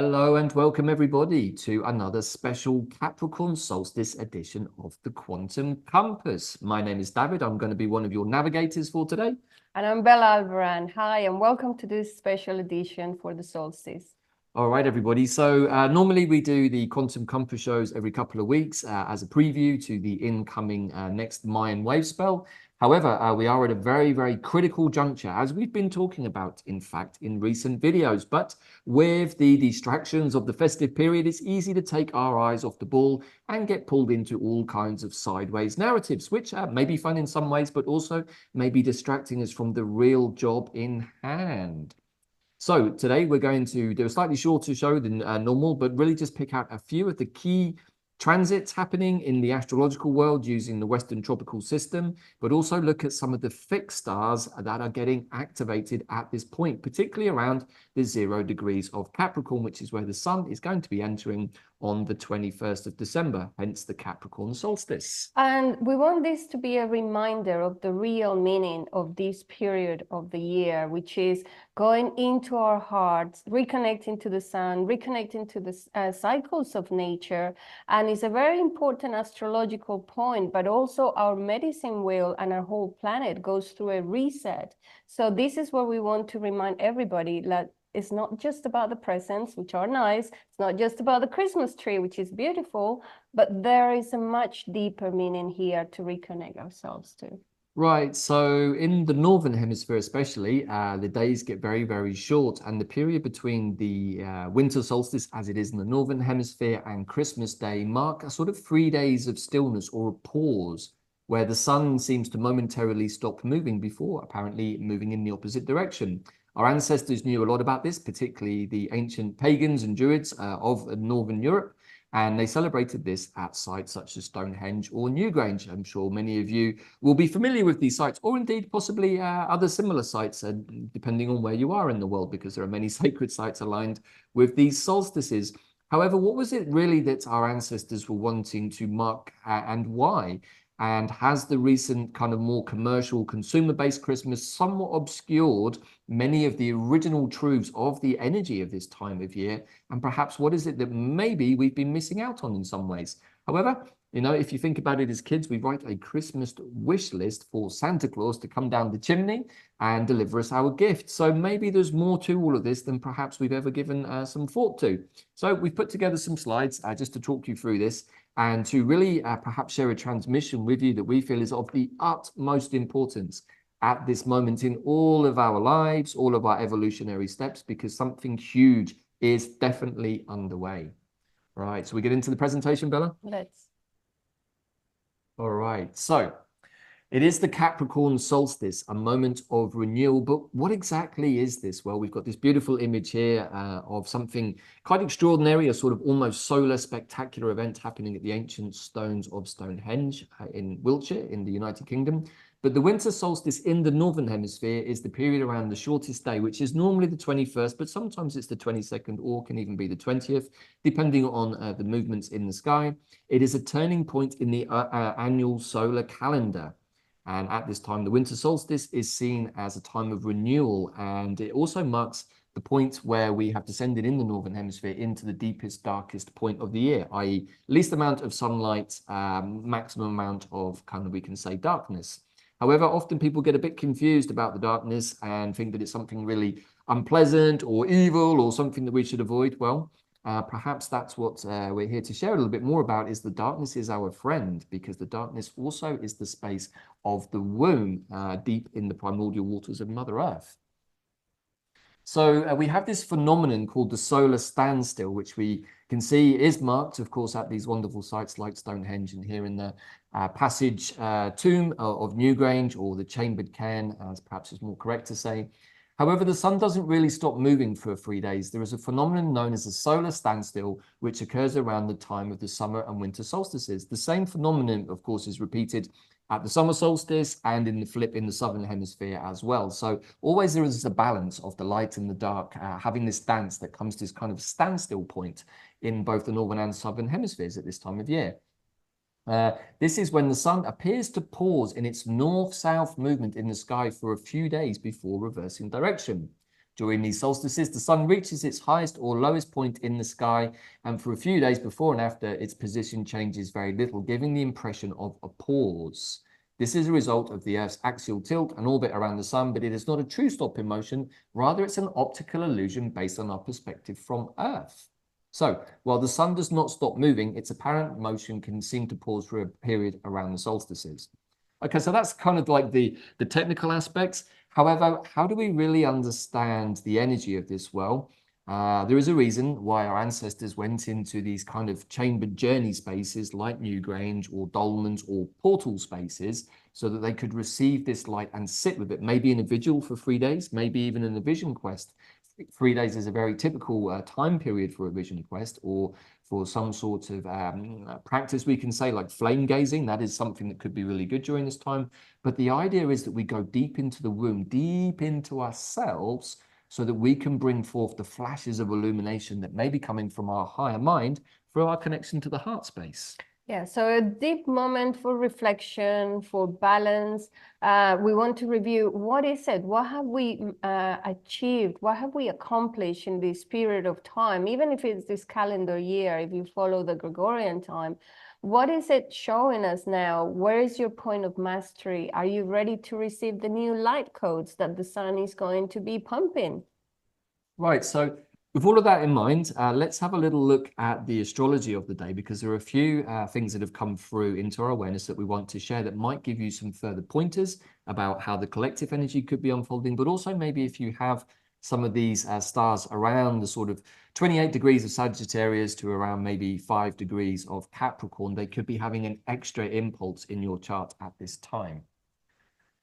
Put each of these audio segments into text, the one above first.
Hello and welcome everybody to another special Capricorn Solstice edition of the Quantum Compass. My name is David. I'm going to be one of your navigators for today. And I'm Bella Alvaran. Hi, and welcome to this special edition for the solstice. All right, everybody. So normally we do the Quantum Compass shows every couple of weeks as a preview to the incoming next Mayan wave spell. However, we are at a very, very critical juncture, as we've been talking about, in fact, in recent videos. But with the distractions of the festive period, it's easy to take our eyes off the ball and get pulled into all kinds of sideways narratives, which may be fun in some ways, but also may be distracting us from the real job in hand. So today we're going to do a slightly shorter show than normal, but really just pick out a few of the key transits happening in the astrological world using the Western tropical system, but also look at some of the fixed stars that are getting activated at this point, particularly around the 0 degrees of Capricorn, which is where the sun is going to be entering on the 21st of December, hence the Capricorn solstice. And we want this to be a reminder of the real meaning of this period of the year, which is going into our hearts, reconnecting to the sun, reconnecting to the cycles of nature. And it's a very important astrological point, but also our medicine wheel and our whole planet goes through a reset. So this is what we want to remind everybody that it's not just about the presents, which are nice. It's not just about the Christmas tree, which is beautiful, but there is a much deeper meaning here to reconnect ourselves to. Right, so in the Northern Hemisphere especially, the days get very, very short, and the period between the Winter Solstice, as it is in the Northern Hemisphere, and Christmas Day mark a sort of 3 days of stillness or a pause, where the sun seems to momentarily stop moving before apparently moving in the opposite direction. Our ancestors knew a lot about this, particularly the ancient pagans and druids of Northern Europe, and they celebrated this at sites such as Stonehenge or Newgrange. I'm sure many of you will be familiar with these sites, or indeed possibly other similar sites, depending on where you are in the world, because there are many sacred sites aligned with these solstices. However, what was it really that our ancestors were wanting to mark and why? And has the recent kind of more commercial consumer-based Christmas somewhat obscured many of the original truths of the energy of this time of year? And perhaps what is it that maybe we've been missing out on in some ways? However, you know, if you think about it as kids, we write a Christmas wish list for Santa Claus to come down the chimney and deliver us our gift. So maybe there's more to all of this than perhaps we've ever given some thought to. So we've put together some slides just to talk you through this, and to really perhaps share a transmission with you that we feel is of the utmost importance at this moment in all of our lives, all of our evolutionary steps, because something huge is definitely underway. Right, so we get into the presentation, Bella? Let's. All right, so it is the Capricorn solstice, a moment of renewal. But what exactly is this? Well, we've got this beautiful image here of something quite extraordinary, a sort of almost solar spectacular event happening at the ancient stones of Stonehenge in Wiltshire in the United Kingdom. But the winter solstice in the Northern Hemisphere is the period around the shortest day, which is normally the 21st, but sometimes it's the 22nd or can even be the 20th, depending on the movements in the sky. It is a turning point in the annual solar calendar. And at this time, the winter solstice is seen as a time of renewal. And it also marks the point where we have descended in the Northern Hemisphere into the deepest, darkest point of the year, i.e. least amount of sunlight, maximum amount of kind of, we can say, darkness. However, often people get a bit confused about the darkness and think that it's something really unpleasant or evil or something that we should avoid. Well, perhaps that's what we're here to share a little bit more about, is the darkness is our friend, because the darkness also is the space of the womb, deep in the primordial waters of Mother Earth. So we have this phenomenon called the solar standstill, which we can see is marked, of course, at these wonderful sites like Stonehenge and here in the passage tomb of Newgrange, or the chambered cairn, as perhaps is more correct to say. However, the sun doesn't really stop moving for 3 days. There is a phenomenon known as a solar standstill, which occurs around the time of the summer and winter solstices. The same phenomenon, of course, is repeated at the summer solstice and in the flip in the southern hemisphere as well. So always there is a balance of the light and the dark, having this dance that comes to this kind of standstill point in both the northern and southern hemispheres at this time of year. This is when the sun appears to pause in its north-south movement in the sky for a few days before reversing direction. During these solstices, the sun reaches its highest or lowest point in the sky, and for a few days before and after, its position changes very little, giving the impression of a pause. This is a result of the Earth's axial tilt and orbit around the sun, but it is not a true stop in motion. Rather, it's an optical illusion based on our perspective from Earth. So, while the sun does not stop moving, its apparent motion can seem to pause for a period around the solstices. Okay, so that's kind of like the technical aspects. However, how do we really understand the energy of this? Well, there is a reason why our ancestors went into these kind of chambered journey spaces like Newgrange or dolmens or portal spaces so that they could receive this light and sit with it, maybe in a vigil for 3 days, maybe even in a vision quest. 3 days is a very typical time period for a vision quest, or for some sort of practice, we can say, like flame gazing. That is something that could be really good during this time. But the idea is that we go deep into the womb, deep into ourselves, so that we can bring forth the flashes of illumination that may be coming from our higher mind through our connection to the heart space. Yeah, so a deep moment for reflection, for balance. We want to review what is it? What have we achieved? What have we accomplished in this period of time? Even if it's this calendar year, if you follow the Gregorian time, what is it showing us now? Where is your point of mastery? Are you ready to receive the new light codes that the sun is going to be pumping? Right, so with all of that in mind, let's have a little look at the astrology of the day, because there are a few things that have come through into our awareness that we want to share that might give you some further pointers about how the collective energy could be unfolding, but also maybe if you have some of these stars around the sort of 28 degrees of Sagittarius to around maybe 5 degrees of Capricorn, they could be having an extra impulse in your chart at this time.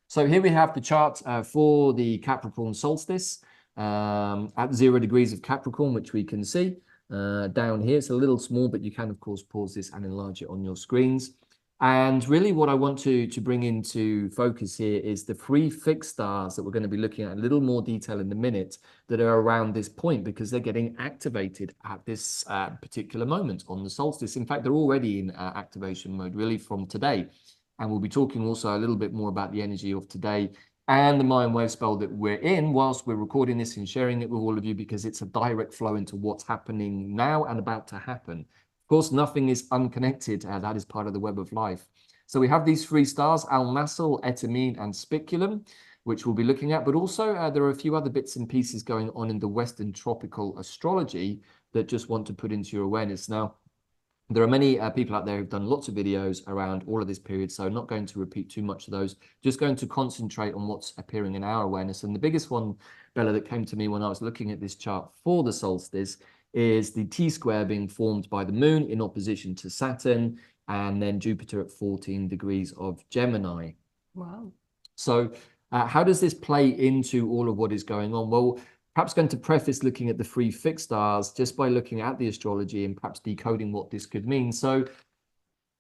So here we have the chart for the Capricorn solstice. At 0 degrees of Capricorn, which we can see down here. It's a little small, but you can, of course, pause this and enlarge it on your screens. And really what I want to bring into focus here is the 3 fixed stars that we're going to be looking at in a little more detail in a minute that are around this point, because they're getting activated at this particular moment on the solstice. In fact, they're already in activation mode really from today. And we'll be talking also a little bit more about the energy of today and the Mayan wave spell that we're in whilst we're recording this and sharing it with all of you, because it's a direct flow into what's happening now and about to happen. Of course, nothing is unconnected. That is part of the web of life. So we have these 3 stars, Almasel, Etamine, and Spiculum, which we'll be looking at. But also there are a few other bits and pieces going on in the Western tropical astrology that just want to put into your awareness. Now, there are many people out there who've done lots of videos around all of this period, so I'm not going to repeat too much of those, just going to concentrate on what's appearing in our awareness. And the biggest one, Bella, that came to me when I was looking at this chart for the solstice is the T-square being formed by the moon in opposition to Saturn, and then Jupiter at 14 degrees of Gemini. Wow. So how does this play into all of what is going on? Well, perhaps going to preface looking at the 3 fixed stars just by looking at the astrology and perhaps decoding what this could mean. So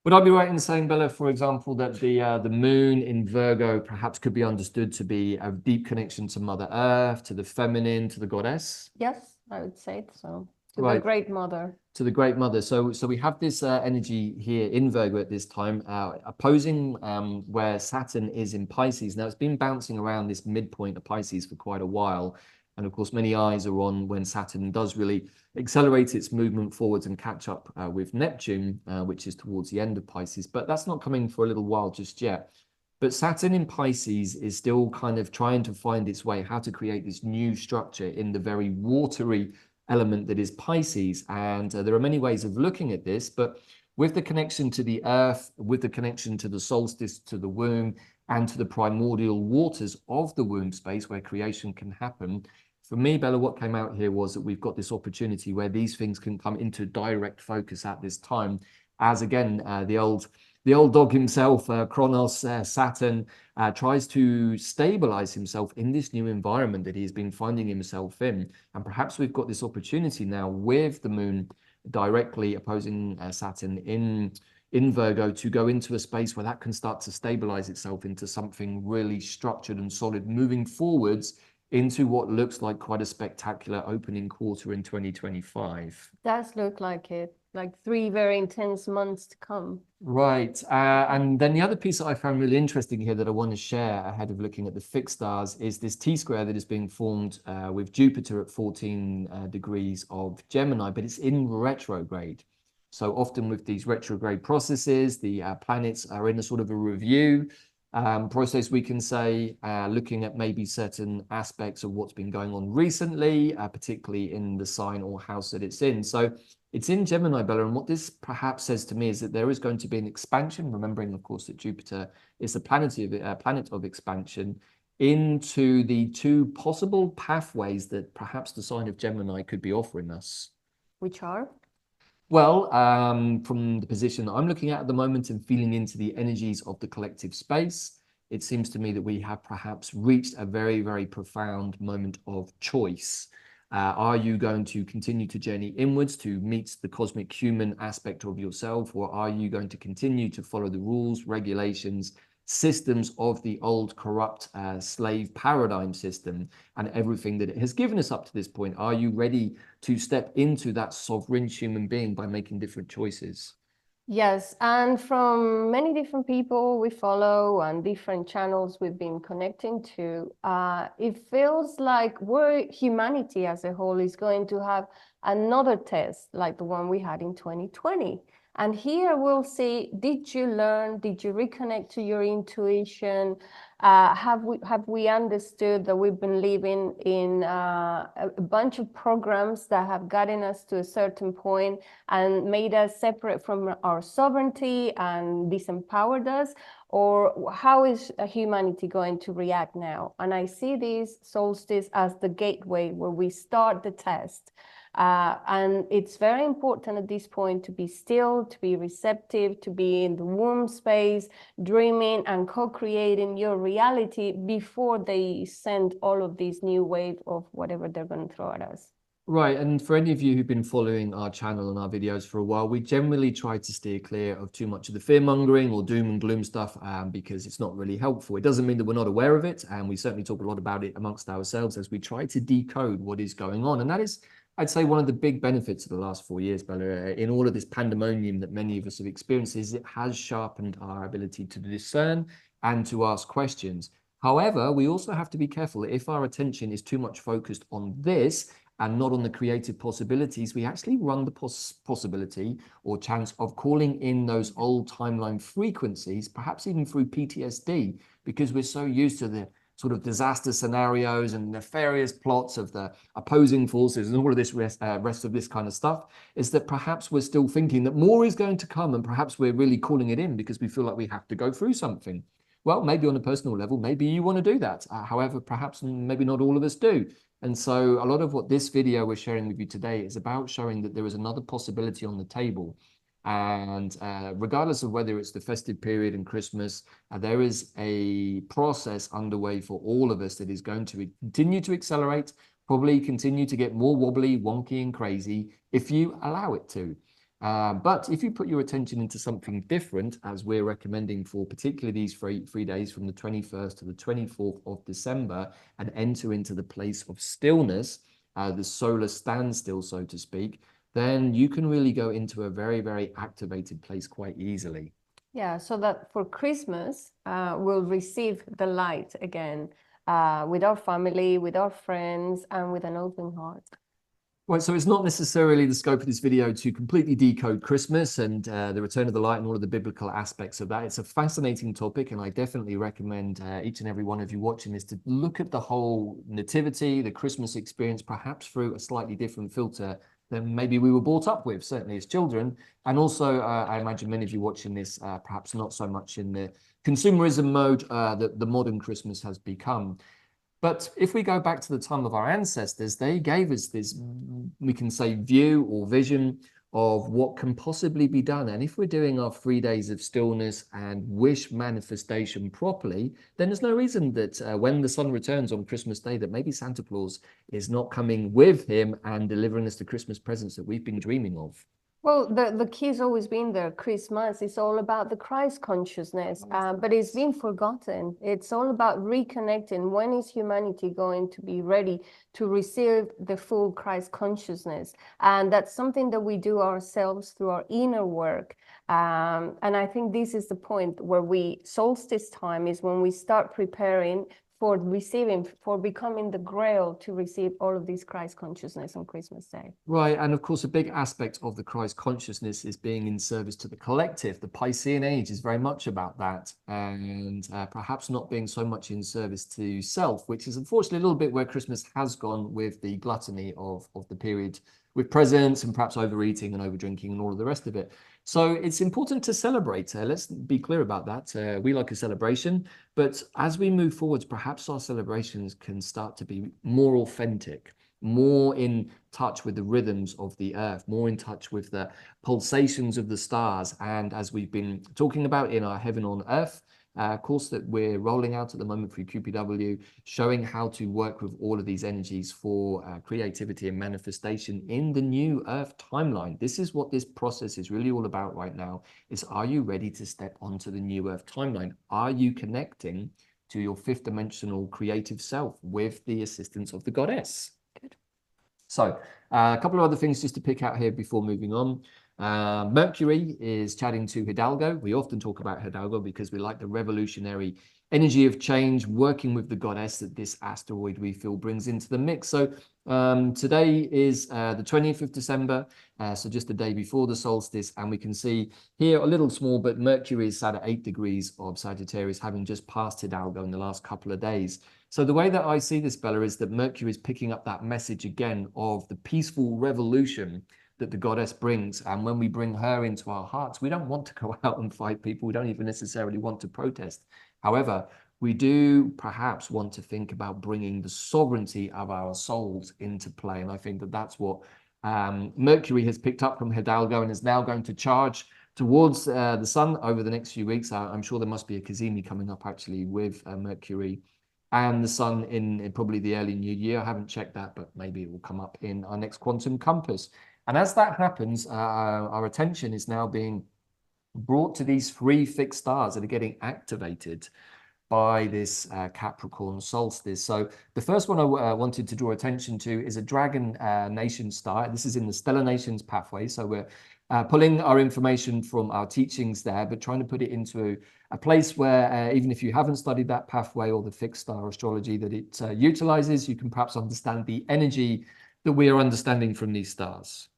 would I be right in saying, Bella, for example, that the moon in Virgo perhaps could be understood to be a deep connection to Mother Earth, to the feminine, to the goddess? Yes, I would say so. To Right. the Great Mother. To the Great Mother. So we have this energy here in Virgo at this time, opposing where Saturn is in Pisces. Now, it's been bouncing around this midpoint of Pisces for quite a while. And of course, many eyes are on when Saturn does really accelerate its movement forwards and catch up with Neptune, which is towards the end of Pisces. But that's not coming for a little while just yet. But Saturn in Pisces is still kind of trying to find its way, how to create this new structure in the very watery element that is Pisces. And there are many ways of looking at this, but with the connection to the earth, with the connection to the solstice, to the womb, and to the primordial waters of the womb space where creation can happen, for me, Bella, what came out here was that we've got this opportunity where these things can come into direct focus at this time, as again, the old dog himself, Kronos, Saturn, tries to stabilize himself in this new environment that he's been finding himself in. And perhaps we've got this opportunity now with the moon directly opposing Saturn in Virgo to go into a space where that can start to stabilize itself into something really structured and solid, moving forwards into what looks like quite a spectacular opening quarter in 2025. Does look like it. like 3 very intense months to come. Right. And then the other piece that I found really interesting here that I want to share ahead of looking at the fixed stars is this T-square that is being formed with Jupiter at 14 degrees of Gemini, but it's in retrograde. So often with these retrograde processes, the planets are in a sort of a review process, we can say, looking at maybe certain aspects of what's been going on recently, particularly in the sign or house that it's in. So it's in Gemini, Bella, and what this perhaps says to me is that there is going to be an expansion, remembering, of course, that Jupiter is a planet of expansion, into the two possible pathways that perhaps the sign of Gemini could be offering us. Which are? Well, from the position that I'm looking at the moment and feeling into the energies of the collective space, it seems to me that we have perhaps reached a very, very profound moment of choice. Are you going to continue to journey inwards to meet the cosmic human aspect of yourself, or are you going to continue to follow the rules, regulations, systems of the old corrupt slave paradigm system and everything that it has given us up to this point? Are you ready to step into that sovereign human being by making different choices? Yes, and from many different people we follow and different channels we've been connecting to, it feels like humanity as a whole is going to have another test like the one we had in 2020. And here we'll see, did you learn? Did you reconnect to your intuition? Have we understood that we've been living in a bunch of programs that have gotten us to a certain point and made us separate from our sovereignty and disempowered us? Or how is humanity going to react now? And I see this solstice as the gateway where we start the test. And it's very important at this point to be still, to be receptive, to be in the womb space, dreaming and co-creating your reality before they send all of these new wave of whatever they're going to throw at us. Right, and for any of you who've been following our channel and our videos for a while, we generally try to steer clear of too much of the fear-mongering or doom and gloom stuff because it's not really helpful. It doesn't mean that we're not aware of it, and we certainly talk a lot about it amongst ourselves as we try to decode what is going on. And that is, I'd say, one of the big benefits of the last 4 years, Bella, in all of this pandemonium that many of us have experienced, is it has sharpened our ability to discern and to ask questions. However, we also have to be careful that if our attention is too much focused on this, and not on the creative possibilities, we actually run the possibility or chance of calling in those old timeline frequencies, perhaps even through PTSD, because we're so used to the sort of disaster scenarios and nefarious plots of the opposing forces and all of this rest of this kind of stuff, is that perhaps we're still thinking that more is going to come, and perhaps we're really calling it in because we feel like we have to go through something. Well, maybe on a personal level, maybe you want to do that. However, perhaps maybe not all of us do. And so a lot of what this video we're sharing with you today is about showing that there is another possibility on the table. And regardless of whether it's the festive period and Christmas, there is a process underway for all of us that is going to continue to accelerate, probably continue to get more wobbly, wonky, and crazy if you allow it to. But if you put your attention into something different, as we're recommending for particularly these three days from the 21st to the 24th of December, and enter into the place of stillness, the solar standstill, so to speak, then you can really go into a very, very activated place quite easily. Yeah, so that for Christmas, we'll receive the light again with our family, with our friends, and with an open heart. Right, so it's not necessarily the scope of this video to completely decode Christmas and the return of the light and all of the biblical aspects of that. It's a fascinating topic, and I definitely recommend each and every one of you watching this to look at the whole nativity, the Christmas experience, perhaps through a slightly different filter than maybe we were brought up with, certainly as children. And also, I imagine many of you watching this, perhaps not so much in the consumerism mode that the modern Christmas has become. But if we go back to the time of our ancestors, they gave us this, we can say, view or vision of what can possibly be done. And if we're doing our 3 days of stillness and wish manifestation properly, then there's no reason that when the sun returns on Christmas Day, that maybe Santa Claus is not coming with him and delivering us the Christmas presents that we've been dreaming of. Well, the key's always been there. Christmas is all about the Christ consciousness, but it's been forgotten. It's all about reconnecting. When is humanity going to be ready to receive the full Christ consciousness? And that's something that we do ourselves through our inner work. And I think this is the point where solstice time is when we start preparing for receiving, for becoming the grail to receive all of this Christ consciousness on Christmas Day. Right, and of course, a big aspect of the Christ consciousness is being in service to the collective. The Piscean age is very much about that, and perhaps not being so much in service to self, which is unfortunately a little bit where Christmas has gone with the gluttony of the period, with presents and perhaps overeating and overdrinking and all of the rest of it. So it's important to celebrate. Let's be clear about that. We like a celebration, but as we move forwards, perhaps our celebrations can start to be more authentic, more in touch with the rhythms of the earth, more in touch with the pulsations of the stars. And as we've been talking about in our Heaven on Earth course that we're rolling out at the moment through QPW, showing how to work with all of these energies for creativity and manifestation in the new Earth timeline. This is what this process is really all about right now, is are you ready to step onto the new Earth timeline? Are you connecting to your fifth dimensional creative self with the assistance of the goddess? Good. So a couple of other things just to pick out here before moving on. Mercury is chatting to Hidalgo. We often talk about Hidalgo because we like the revolutionary energy of change, working with the goddess that this asteroid we feel brings into the mix. So today is the 20th of December, so just the day before the solstice, and we can see here a little small, but Mercury is sat at 8 degrees of Sagittarius, having just passed Hidalgo in the last couple of days. So the way that I see this, Bella, is that Mercury is picking up that message again of the peaceful revolution that the goddess brings. And when we bring her into our hearts, we don't want to go out and fight people. We don't even necessarily want to protest. However, we do perhaps want to think about bringing the sovereignty of our souls into play. And I think that that's what Mercury has picked up from Hidalgo and is now going to charge towards the sun over the next few weeks. I'm sure there must be a Cazimi coming up actually with Mercury and the sun in probably the early new year. I haven't checked that, but maybe it will come up in our next quantum compass. And as that happens, our attention is now being brought to these 3 fixed stars that are getting activated by this Capricorn solstice. So the first one I wanted to draw attention to is a Dragon Nation star. This is in the Stellar Nations pathway. So we're pulling our information from our teachings there, but trying to put it into a place where even if you haven't studied that pathway or the fixed star astrology that it utilizes, you can perhaps understand the energy that we are understanding from these stars.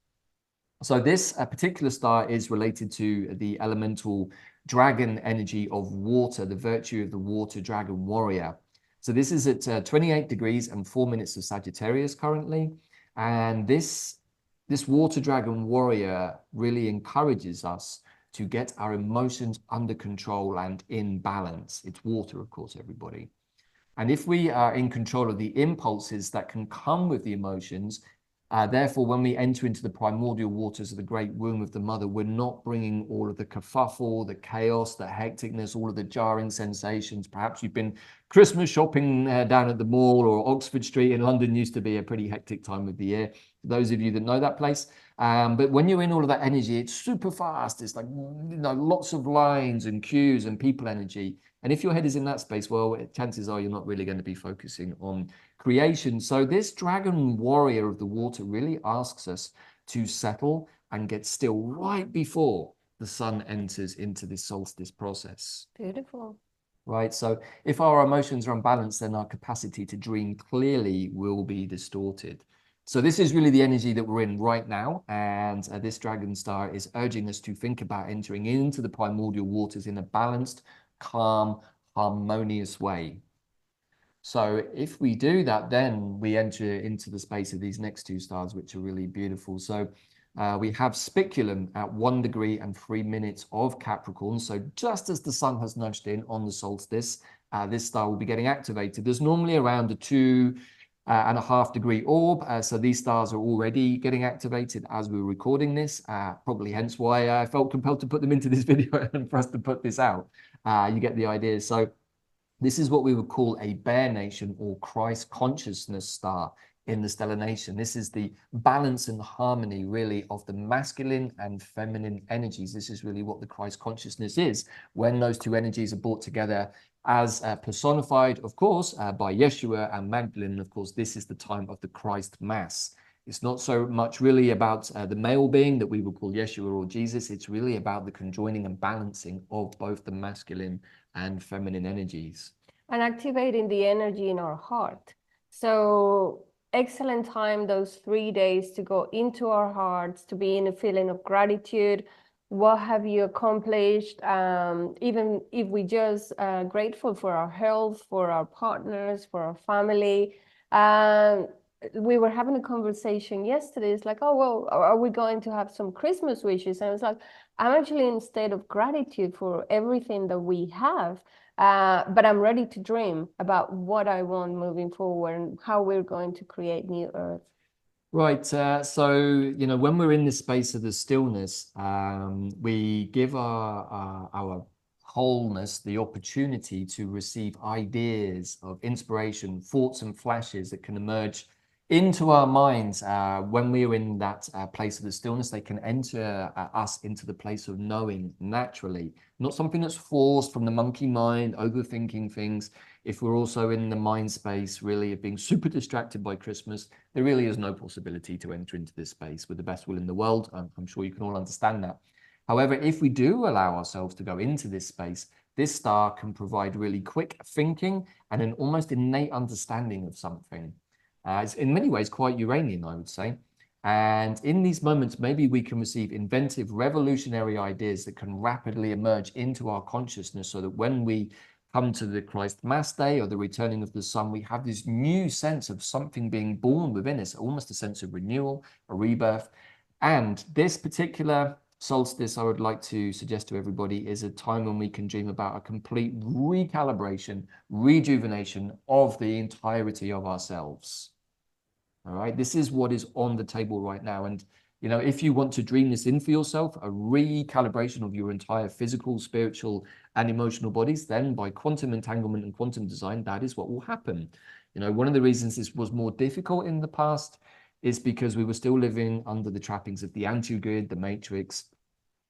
So this particular star is related to the elemental dragon energy of water, the virtue of the water dragon warrior. So this is at 28 degrees and 4 minutes of Sagittarius currently. And this water dragon warrior really encourages us to get our emotions under control and in balance. It's water, of course, everybody. And if we are in control of the impulses that can come with the emotions, therefore, when we enter into the primordial waters of the great womb of the mother, we're not bringing all of the kerfuffle, the chaos, the hecticness, all of the jarring sensations. Perhaps you've been Christmas shopping down at the mall, or Oxford Street in London used to be a pretty hectic time of the year, for those of you that know that place. But when you're in all of that energy, it's super fast. It's like, lots of lines and queues and people energy. And if your head is in that space, well, chances are you're not really going to be focusing on creation. So this dragon warrior of the water really asks us to settle and get still right before the sun enters into this solstice process. Beautiful. Right. So if our emotions are unbalanced, then our capacity to dream clearly will be distorted. So this is really the energy that we're in right now. And this dragon star is urging us to think about entering into the primordial waters in a balanced, calm, harmonious way. So if we do that, then we enter into the space of these next 2 stars, which are really beautiful. So we have Spiculum at 1 degree and 3 minutes of Capricorn. So just as the sun has nudged in on the solstice, this star will be getting activated. There's normally around a 2.5 degree orb. So these stars are already getting activated as we were recording this, probably hence why I felt compelled to put them into this video and for us to put this out. You get the idea. So this is what we would call a Bear Nation or Christ consciousness star in the stellar nation. This is the balance and harmony, really, of the masculine and feminine energies. This is really what the Christ consciousness is, when those two energies are brought together as personified, of course, by Yeshua and Magdalene. Of course, this is the time of the Christ Mass. It's not so much really about the male being that we would call Yeshua or Jesus. It's really about the conjoining and balancing of both the masculine and feminine energies. And activating the energy in our heart. So excellent time, those 3 days, to go into our hearts, to be in a feeling of gratitude. What have you accomplished? Even if we just grateful for our health, for our partners, for our family. We were having a conversation yesterday. It's like, oh, well, are we going to have some Christmas wishes? And it's like, I'm actually in a state of gratitude for everything that we have. But I'm ready to dream about what I want moving forward and how we're going to create new Earth. Right. So, you know, when we're in this space of the stillness, we give our wholeness the opportunity to receive ideas of inspiration, thoughts and flashes that can emerge into our minds. When we're in that place of the stillness, they can enter us into the place of knowing naturally, not something that's forced from the monkey mind, overthinking things. If we're also in the mind space, really, of being super distracted by Christmas, there really is no possibility to enter into this space with the best will in the world. I'm sure you can all understand that. However, if we do allow ourselves to go into this space, this star can provide really quick thinking and an almost innate understanding of something. It's in many ways quite Uranian, I would say. And in these moments, maybe we can receive inventive, revolutionary ideas that can rapidly emerge into our consciousness, so that when we come to the Christ Mass Day or the returning of the sun, we have this new sense of something being born within us, almost a sense of renewal, a rebirth. And this particular solstice, I would like to suggest to everybody, is a time when we can dream about a complete recalibration, rejuvenation of the entirety of ourselves. All right, this is what is on the table right now. And, you know, if you want to dream this in for yourself, a recalibration of your entire physical, spiritual, and emotional bodies, then by quantum entanglement and quantum design, that is what will happen. You know, one of the reasons this was more difficult in the past is because we were still living under the trappings of the anti-grid, the matrix,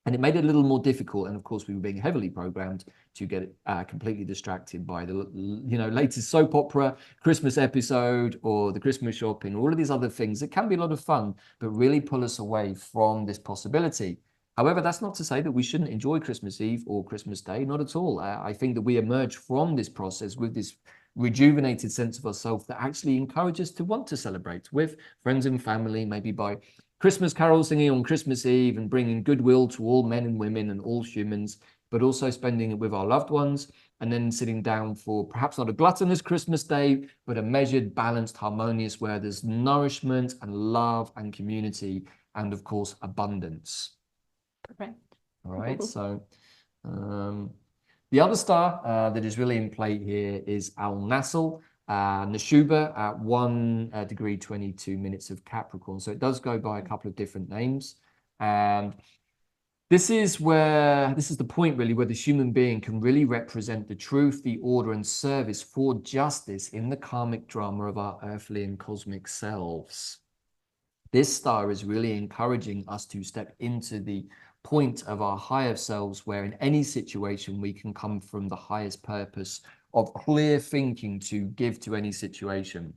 and it made it a little more difficult. And of course, we were being heavily programmed to get completely distracted by the, you know, latest soap opera, Christmas episode, or the Christmas shopping, or all of these other things. It can be a lot of fun, but really pull us away from this possibility. However, that's not to say that we shouldn't enjoy Christmas Eve or Christmas Day, not at all. I think that we emerge from this process with this rejuvenated sense of ourselves that actually encourages us to want to celebrate with friends and family, maybe by Christmas carol singing on Christmas Eve and bringing goodwill to all men and women and all humans, but also spending it with our loved ones, and then sitting down for perhaps not a gluttonous Christmas Day, but a measured, balanced, harmonious, where there's nourishment and love and community and, of course, abundance. Correct. All right, so the other star that is really in play here is Al-Nassel, Nashuba at 1 degree 22 minutes of Capricorn. So it does go by a couple of different names. And this is the point really where the human being can really represent the truth, the order and service for justice in the karmic drama of our earthly and cosmic selves. This star is really encouraging us to step into the point of our higher selves, where in any situation we can come from the highest purpose of clear thinking to give to any situation.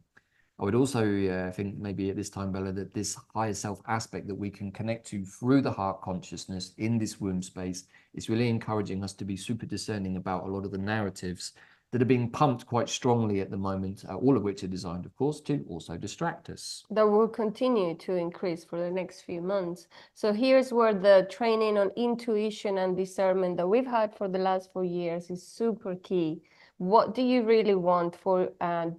I would also think maybe at this time, Bella, that this higher self aspect that we can connect to through the heart consciousness in this womb space is really encouraging us to be super discerning about a lot of the narratives that are being pumped quite strongly at the moment, all of which are designed, of course, to also distract us. That will continue to increase for the next few months. So here's where the training on intuition and discernment that we've had for the last 4 years is super key. What do you really want for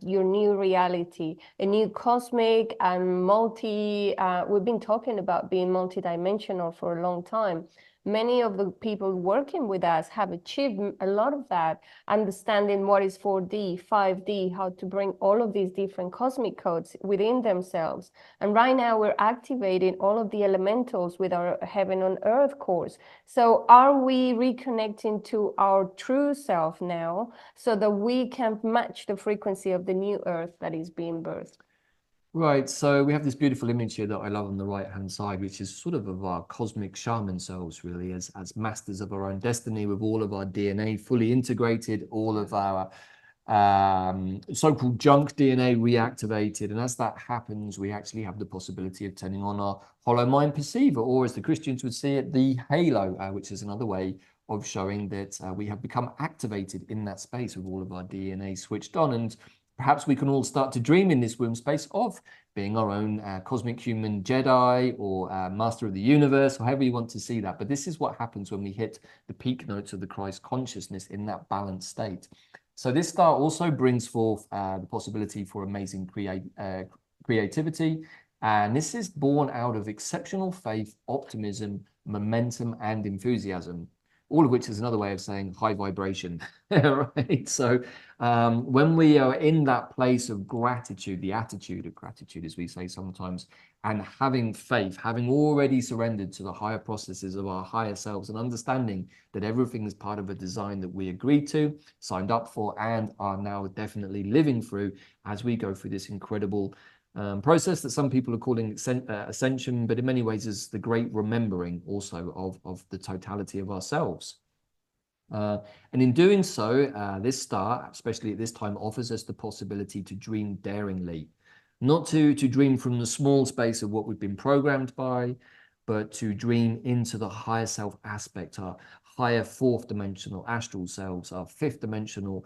your new reality? A new cosmic and we've been talking about being multidimensional for a long time. Many of the people working with us have achieved a lot of that, understanding what is 4D, 5D, how to bring all of these different cosmic codes within themselves. And right now we're activating all of the elementals with our Heaven on Earth course. So are we reconnecting to our true self now so that we can match the frequency of the new Earth that is being birthed? Right, so we have this beautiful image here that I love on the right-hand side, which is sort of our cosmic shaman selves, really, as masters of our own destiny, with all of our DNA fully integrated, all of our so-called junk DNA reactivated. And as that happens, we actually have the possibility of turning on our hollow mind perceiver, or as the Christians would see it, the halo, which is another way of showing that we have become activated in that space with all of our DNA switched on. And perhaps we can all start to dream in this womb space of being our own cosmic human Jedi or master of the universe, or however you want to see that. But this is what happens when we hit the peak notes of the Christ consciousness in that balanced state. So this star also brings forth the possibility for amazing creativity. And this is born out of exceptional faith, optimism, momentum, and enthusiasm, all of which is another way of saying high vibration, right? So when we are in that place of gratitude, the attitude of gratitude, as we say sometimes, and having faith, having already surrendered to the higher processes of our higher selves and understanding that everything is part of a design that we agreed to, signed up for, and are now definitely living through as we go through this incredible process that some people are calling ascension, but in many ways is the great remembering also of the totality of ourselves. And in doing so, this star, especially at this time, offers us the possibility to dream daringly, not to dream from the small space of what we've been programmed by, but to dream into the higher self aspect, our higher fourth dimensional astral selves, our fifth dimensional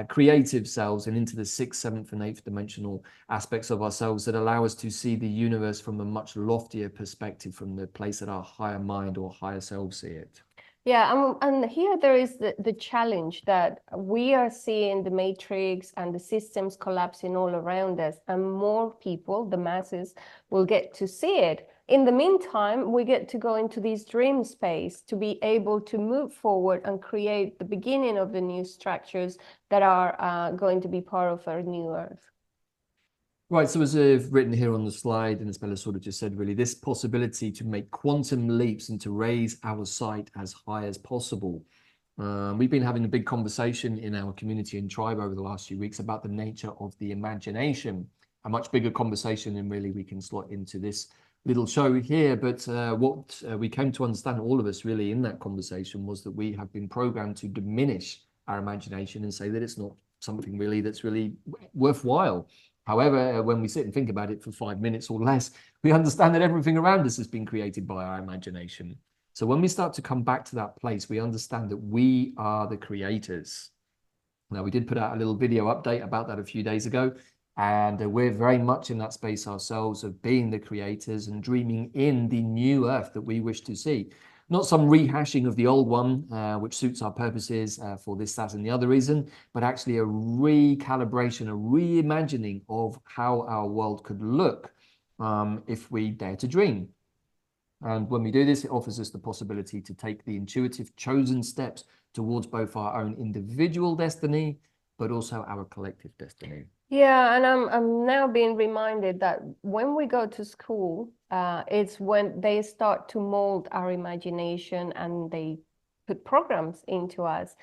creative selves, and into the sixth, seventh, and eighth dimensional aspects of ourselves that allow us to see the universe from a much loftier perspective, from the place that our higher mind or higher self see it. Yeah, and here there is the challenge that we are seeing the matrix and the systems collapsing all around us, and more people, the masses, will get to see it. In the meantime, we get to go into this dream space to be able to move forward and create the beginning of the new structures that are going to be part of our new Earth. Right, so as I've written here on the slide, and as Bella sort of just said, really, this possibility to make quantum leaps and to raise our sight as high as possible. We've been having a big conversation in our community and tribe over the last few weeks about the nature of the imagination, a much bigger conversation than really we can slot into this little show here. But what we came to understand, all of us really, in that conversation was that we have been programmed to diminish our imagination and say that it's not something really that's really worthwhile. However, when we sit and think about it for 5 minutes or less, we understand that everything around us has been created by our imagination. So when we start to come back to that place, we understand that we are the creators. Now, we did put out a little video update about that a few days ago, and we're very much in that space ourselves of being the creators and dreaming in the new earth that we wish to see. Not some rehashing of the old one, which suits our purposes for this, that, and the other reason, but actually a recalibration, a reimagining of how our world could look if we dare to dream. And when we do this, it offers us the possibility to take the intuitive, chosen steps towards both our own individual destiny, but also our collective destiny. Yeah, and I'm now being reminded that when we go to school, it's when they start to mold our imagination and they put programs into us.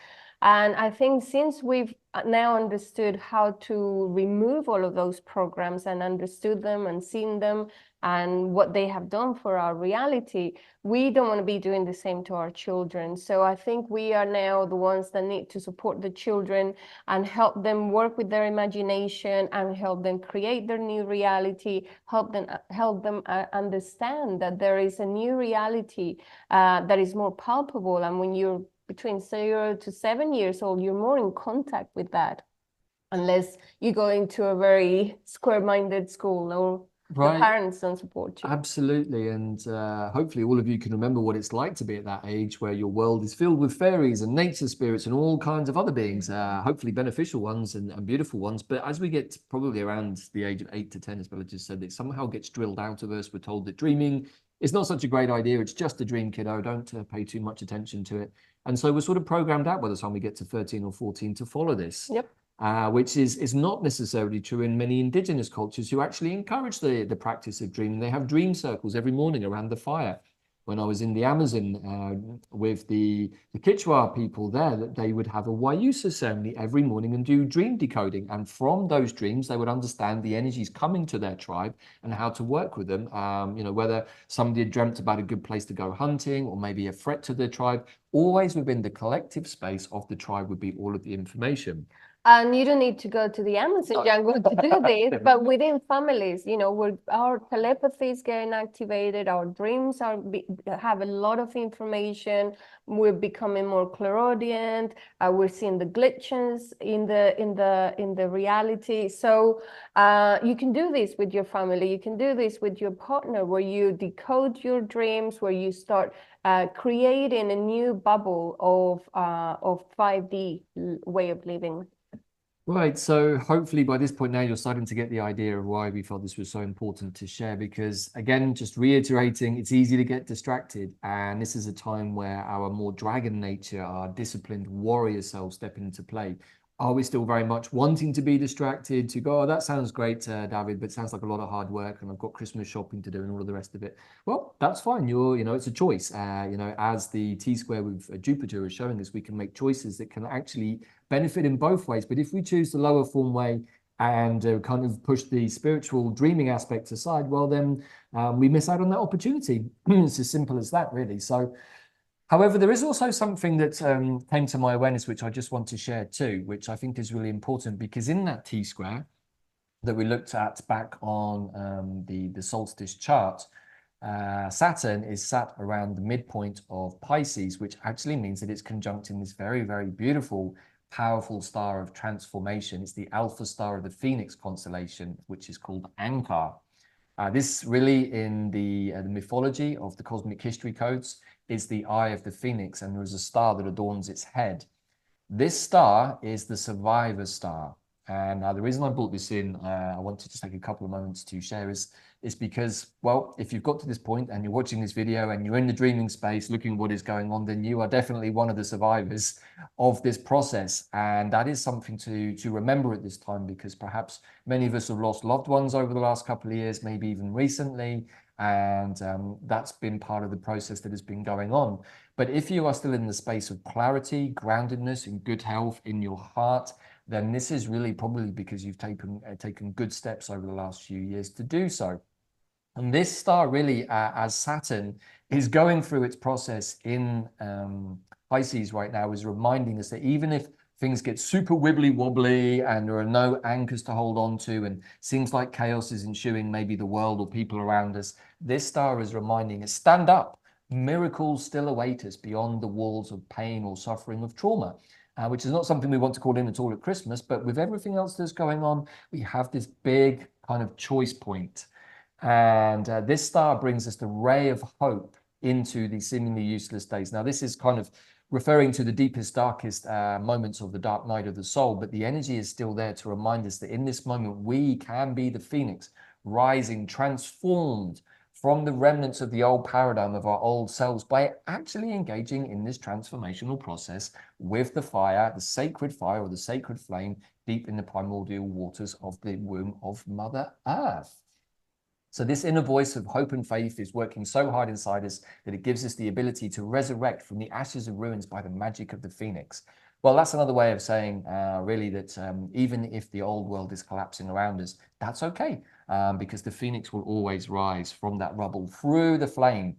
And I think since we've now understood how to remove all of those programs and understood them and seen them and what they have done for our reality, we don't want to be doing the same to our children. So I think we are now the ones that need to support the children and help them work with their imagination and help them create their new reality, help them understand that there is a new reality that is more palpable. And when you're between 0 to 7 years old, you're more in contact with that, unless you go into a very square-minded school or the parents don't support you. Absolutely. And hopefully all of you can remember what it's like to be at that age where your world is filled with fairies and nature spirits and all kinds of other beings, hopefully beneficial ones and beautiful ones. But as we get probably around the age of 8 to 10, as Bella just said, it somehow gets drilled out of us. We're told that dreaming is not such a great idea. It's just a dream, kiddo. Don't pay too much attention to it. And so we're sort of programmed out by the time we get to 13 or 14 to follow this. Yep. Which is not necessarily true in many indigenous cultures who actually encourage the practice of dreaming. They have dream circles every morning around the fire. when I was in the Amazon with the Jaguar people there, that they would have a Wayusa ceremony every morning and do dream decoding. And from those dreams, they would understand the energies coming to their tribe and how to work with them. You know, whether somebody had dreamt about a good place to go hunting or maybe a threat to their tribe, always within the collective space of the tribe would be all of the information. And you don't need to go to the Amazon jungle to do this, but within families, you know, where our telepathy is getting activated, our dreams have a lot of information. We're becoming more clairaudient. We're seeing the glitches in the reality. So you can do this with your family. You can do this with your partner, where you decode your dreams, where you start creating a new bubble of 5D way of living. Right, so hopefully by this point now you're starting to get the idea of why we felt this was so important to share, because again, just reiterating, it's easy to get distracted, and this is a time where our more dragon nature, our disciplined warrior self step into play. Are we still very much wanting to be distracted, to go, oh, that sounds great, David, but it sounds like a lot of hard work and I've got Christmas shopping to do and all of the rest of it? Well, that's fine. You know, it's a choice. You know, as the T-square with Jupiter is showing us, we can make choices that can actually benefit in both ways. But if we choose the lower form way and kind of push the spiritual dreaming aspects aside, well, then we miss out on that opportunity. It's as simple as that, really. So, however, there is also something that came to my awareness, which I just want to share too, which I think is really important, because in that T-square that we looked at back on the solstice chart, Saturn is sat around the midpoint of Pisces, which actually means that it's conjunct in this very, very beautiful, powerful star of transformation. It's the alpha star of the Phoenix constellation, which is called Anchor. This really, in the mythology of the cosmic history codes, is the eye of the Phoenix, and there is a star that adorns its head. This star is the survivor star. And the reason I brought this in, I wanted to take a couple of moments to share is because, well, if you've got to this point and you're watching this video and you're in the dreaming space looking at what is going on, then you are definitely one of the survivors of this process. And that is something to remember at this time, because perhaps many of us have lost loved ones over the last couple of years, maybe even recently. And that's been part of the process that has been going on. But if you are still in the space of clarity, groundedness, and good health in your heart, then this is really probably because you've taken good steps over the last few years to do so. And this star really, as Saturn is going through its process in Pisces right now, is reminding us that even if things get super wibbly wobbly and there are no anchors to hold on to and seems like chaos is ensuing maybe the world or people around us, this star is reminding us, stand up. Miracles still await us beyond the walls of pain or suffering of trauma. Which is not something we want to call in at all at Christmas, but with everything else that's going on, we have this big kind of choice point. And this star brings us the ray of hope into these seemingly useless days. Now, this is kind of referring to the deepest, darkest moments of the dark night of the soul, but the energy is still there to remind us that in this moment, we can be the phoenix, rising, transformed from the remnants of the old paradigm of our old selves by actually engaging in this transformational process with the fire, the sacred fire or the sacred flame deep in the primordial waters of the womb of Mother Earth. So this inner voice of hope and faith is working so hard inside us that it gives us the ability to resurrect from the ashes of ruins by the magic of the phoenix. Well, that's another way of saying really that even if the old world is collapsing around us, that's okay, because the phoenix will always rise from that rubble through the flame,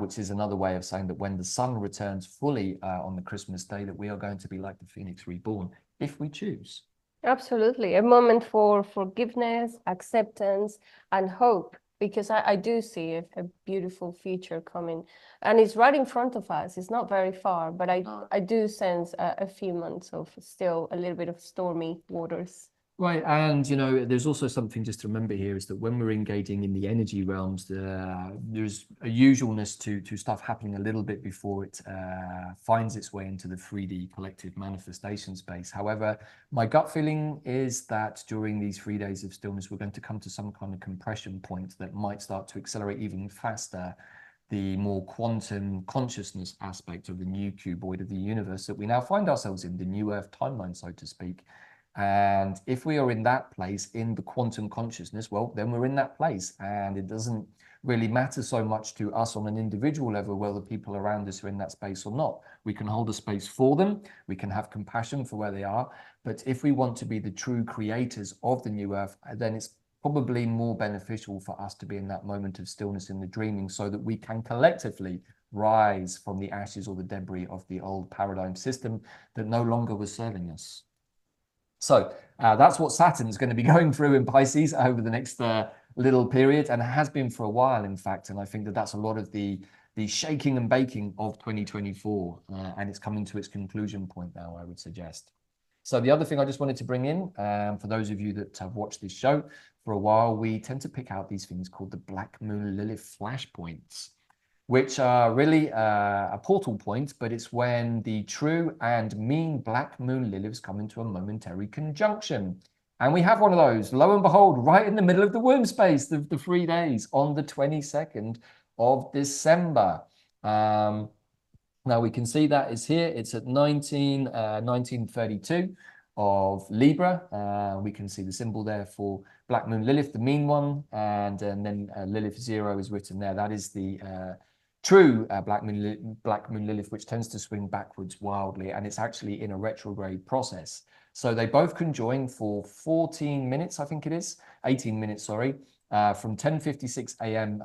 which is another way of saying that when the sun returns fully on the Christmas day, that we are going to be like the phoenix reborn, if we choose. Absolutely. A moment for forgiveness, acceptance, and hope, because I do see a beautiful future coming, and it's right in front of us. It's not very far, but I do sense a few months of still a little bit of stormy waters. Right, and you know, there's also something just to remember here is that when we're engaging in the energy realms, there's a usualness to stuff happening a little bit before it finds its way into the 3D collective manifestation space. However, my gut feeling is that during these 3 days of stillness, we're going to come to some kind of compression point that might start to accelerate even faster the more quantum consciousness aspect of the new cuboid of the universe that we now find ourselves in, the new Earth timeline, so to speak. And if we are in that place, in the quantum consciousness, well, then we're in that place. And it doesn't really matter so much to us on an individual level, whether people around us are in that space or not. We can hold a space for them. We can have compassion for where they are. But if we want to be the true creators of the new earth, then it's probably more beneficial for us to be in that moment of stillness in the dreaming, so that we can collectively rise from the ashes or the debris of the old paradigm system that no longer was serving us. So that's what Saturn's going to be going through in Pisces over the next little period, and it has been for a while, in fact. And I think that that's a lot of the shaking and baking of 2024, and it's coming to its conclusion point now, I would suggest. So the other thing I just wanted to bring in, for those of you that have watched this show for a while, we tend to pick out these things called the Black Moon Lilith flashpoints, which are really a portal point, but it's when the true and mean Black Moon Liliths come into a momentary conjunction. And we have one of those, lo and behold, right in the middle of the womb space, the 3 days on the 22nd of December. Now we can see that is here. It's at 1932 of Libra. We can see the symbol there for Black Moon Lilith, the mean one, and then Lilith 0 is written there. That is the true Black Moon Lilith, which tends to swing backwards wildly, and it's actually in a retrograde process. So they both conjoin for 14 minutes, I think it is, 18 minutes, sorry, from 10:56 a.m.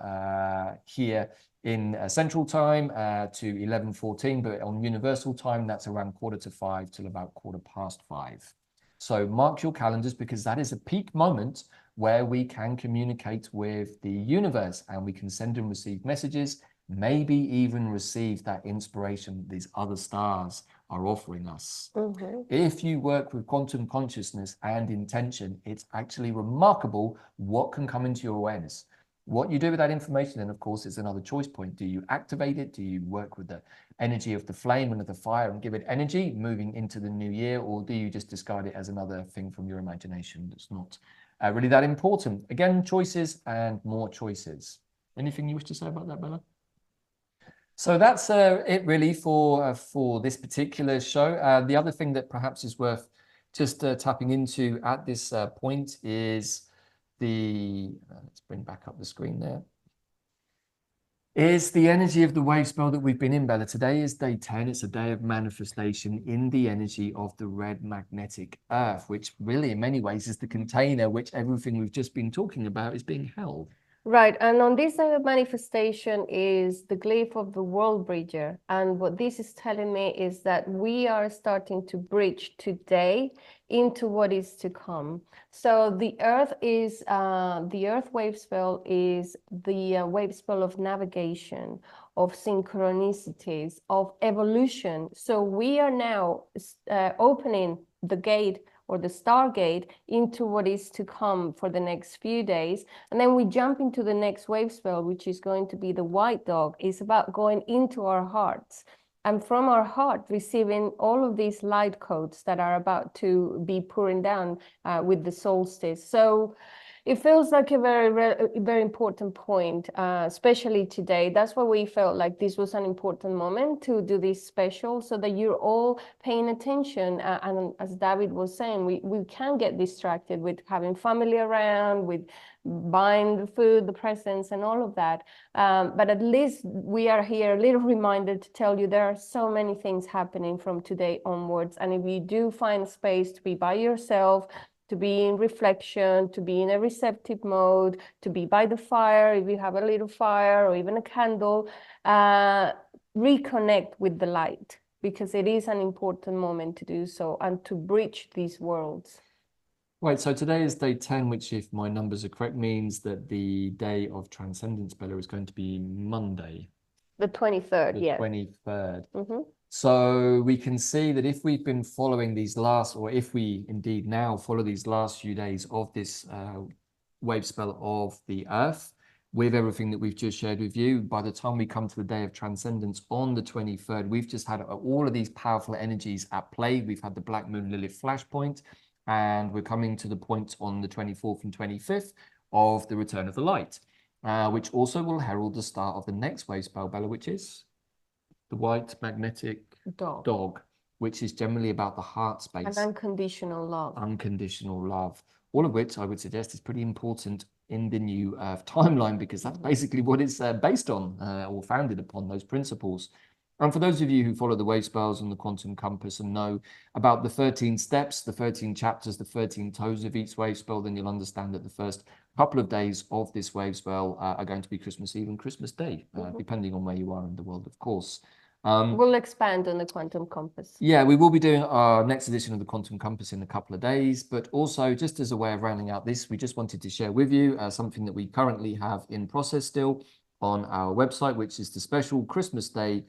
Here in Central Time to 11:14, but on Universal Time, that's around 4:45 till about 5:15. So mark your calendars, because that is a peak moment where we can communicate with the universe, and we can send and receive messages, maybe even receive that inspiration these other stars are offering us. If you work with quantum consciousness and intention, it's actually remarkable what can come into your awareness. What you do with that information, then, of course, is another choice point. Do you activate it? Do you work with the energy of the flame and of the fire and give it energy moving into the new year? Or do you just discard it as another thing from your imagination that's not really that important? Again, choices and more choices. Anything you wish to say about that, Bella? So that's it really for this particular show. The other thing that perhaps is worth just tapping into at this point is let's bring back up the screen there, is the energy of the wave spell that we've been in, Bella. Today is day 10. It's a day of manifestation in the energy of the red magnetic earth, which really in many ways is the container which everything we've just been talking about is being held. Right, and on this day of manifestation is the glyph of the world bridger. And what this is telling me is that we are starting to bridge today into what is to come. So the earth wave spell is the wave spell of navigation, of synchronicities, of evolution. So we are now opening the gate, or the stargate, into what is to come for the next few days. And then we jump into the next wave spell, which is going to be the white dog. It's about going into our hearts, and from our heart receiving all of these light codes that are about to be pouring down with the solstice. So it feels like a very important point, especially today. That's why we felt like this was an important moment to do this special, so that you're all paying attention. And as David was saying, we can get distracted with having family around, with buying the food, the presents, and all of that. But at least we are here, a little reminder to tell you there are so many things happening from today onwards. And if you do find space to be by yourself, to be in reflection, to be in a receptive mode, to be by the fire, if you have a little fire or even a candle, reconnect with the light, because it is an important moment to do so and to bridge these worlds. Right, so today is day 10, which, if my numbers are correct, means that the day of transcendence, Bella, is going to be Monday. The 23rd, yeah. The 23rd. So we can see that if we've been following these last, or if we indeed now follow these last few days of this wave spell of the earth, with everything that we've just shared with you, by the time we come to the day of transcendence on the 23rd, we've just had all of these powerful energies at play. We've had the Black Moon Lilith flashpoint, and we're coming to the point on the 24th and 25th of the return of the light, which also will herald the start of the next wave spell, Bella, which is the white magnetic dog, which is generally about the heart space. And unconditional love. Unconditional love. all of which I would suggest is pretty important in the new Earth timeline, because that's basically what it's based on or founded upon, those principles. And for those of you who follow the wave spells and the quantum compass and know about the 13 steps, the 13 chapters, the 13 toes of each wave spell, then you'll understand that the first couple of days of this wave spell are going to be Christmas Eve and Christmas Day, depending on where you are in the world, of course. We'll expand on the quantum compass. Yeah, we will be doing our next edition of the Quantum Compass in a couple of days, but also just as a way of rounding out this, we just wanted to share with you something that we currently have in process still on our website, which is the special Christmas Day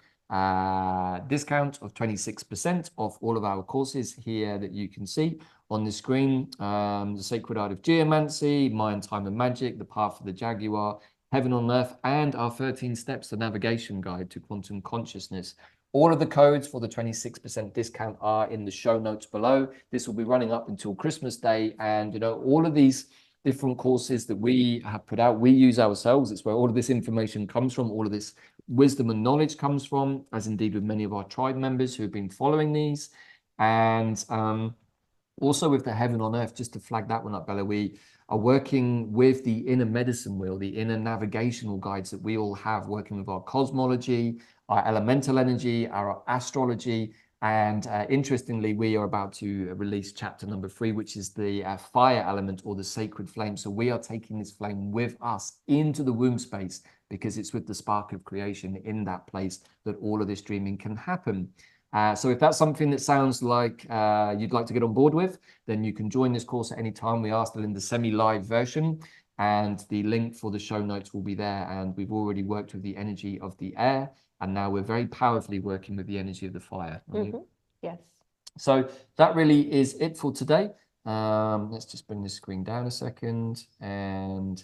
discount of 26% off all of our courses here that you can see on the screen. The Sacred Art of Geomancy, Mayan Time and Magic, The Path of the Jaguar, Heaven on Earth, and our 13 Steps to Navigation Guide to Quantum Consciousness. All of the codes for the 26% discount are in the show notes below. This will be running up until Christmas Day, and you know, all of these different courses that we have put out, we use ourselves. It's where all of this information comes from, all of this wisdom and knowledge comes from, as indeed with many of our tribe members who have been following these. And also with the Heaven on Earth, just to flag that one up, Bella, we are working with the inner medicine wheel, the inner navigational guides that we all have, working with our cosmology, our elemental energy, our astrology. And interestingly, we are about to release chapter number 3, which is the fire element, or the sacred flame. So we are taking this flame with us into the womb space, because it's with the spark of creation in that place that all of this dreaming can happen. So if that's something that sounds like you'd like to get on board with, then you can join this course at any time. We are still in the semi-live version, and the link for the show notes will be there. And we've already worked with the energy of the air, and now we're very powerfully working with the energy of the fire. Yes. So that really is it for today. Let's just bring the screen down a second. And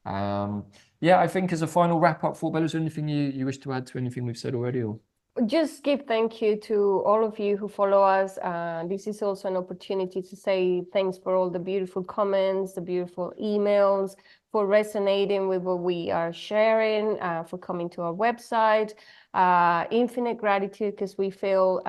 yeah, I think as a final wrap up for Bella, is there anything you wish to add to anything we've said already? Or? Just give thank you to all of you who follow us. This is also an opportunity to say thanks for all the beautiful comments, the beautiful emails, for resonating with what we are sharing, for coming to our website. Infinite gratitude, because we feel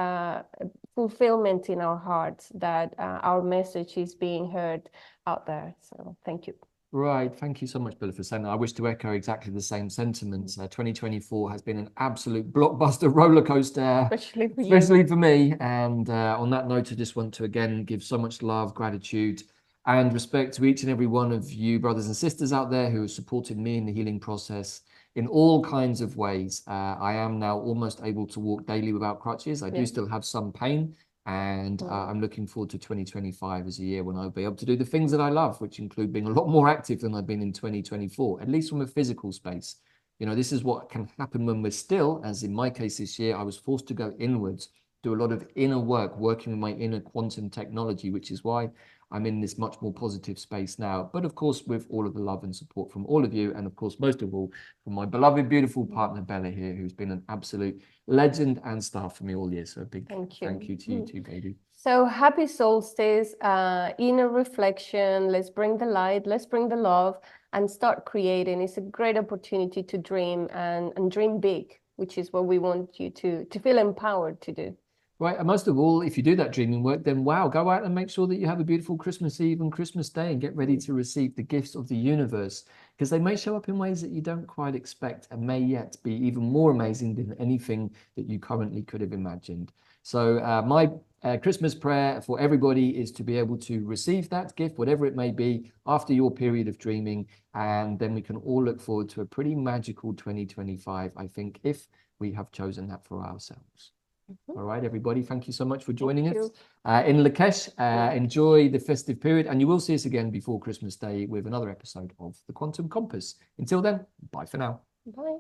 fulfillment in our hearts that our message is being heard out there. So thank you. Right. Thank you so much, Bella, for saying that. I wish to echo exactly the same sentiments. 2024 has been an absolute blockbuster roller coaster, especially for me. And on that note, I just want to again give so much love, gratitude, and respect to each and every one of you, brothers and sisters out there, who have supported me in the healing process in all kinds of ways. I am now almost able to walk daily without crutches. I do still have some pain. And I'm looking forward to 2025 as a year when I'll be able to do the things that I love, which include being a lot more active than I've been in 2024, at least from a physical space. You know, this is what can happen when we're still, as in my case this year, I was forced to go inwards, do a lot of inner work, working with my inner quantum technology, which is why I'm in this much more positive space now. But of course, with all of the love and support from all of you, and of course, most of all, from my beloved, beautiful partner, Bella here, who's been an absolute legend and star for me all year. So a big thank you to you too, baby. So happy solstice, inner reflection. Let's bring the light, let's bring the love, and start creating. It's a great opportunity to dream and dream big, which is what we want you to feel empowered to do. Right, and most of all, if you do that dreaming work, then wow, go out and make sure that you have a beautiful Christmas Eve and Christmas Day, and get ready to receive the gifts of the universe, because they may show up in ways that you don't quite expect, and may yet be even more amazing than anything that you currently could have imagined. So my Christmas prayer for everybody is to be able to receive that gift, whatever it may be, after your period of dreaming, and then we can all look forward to a pretty magical 2025, I think, if we have chosen that for ourselves. All right, everybody, thank you so much for joining us in Lakesh. Enjoy the festive period, and you will see us again before Christmas Day with another episode of The Quantum Compass. Until then, bye for now. Bye.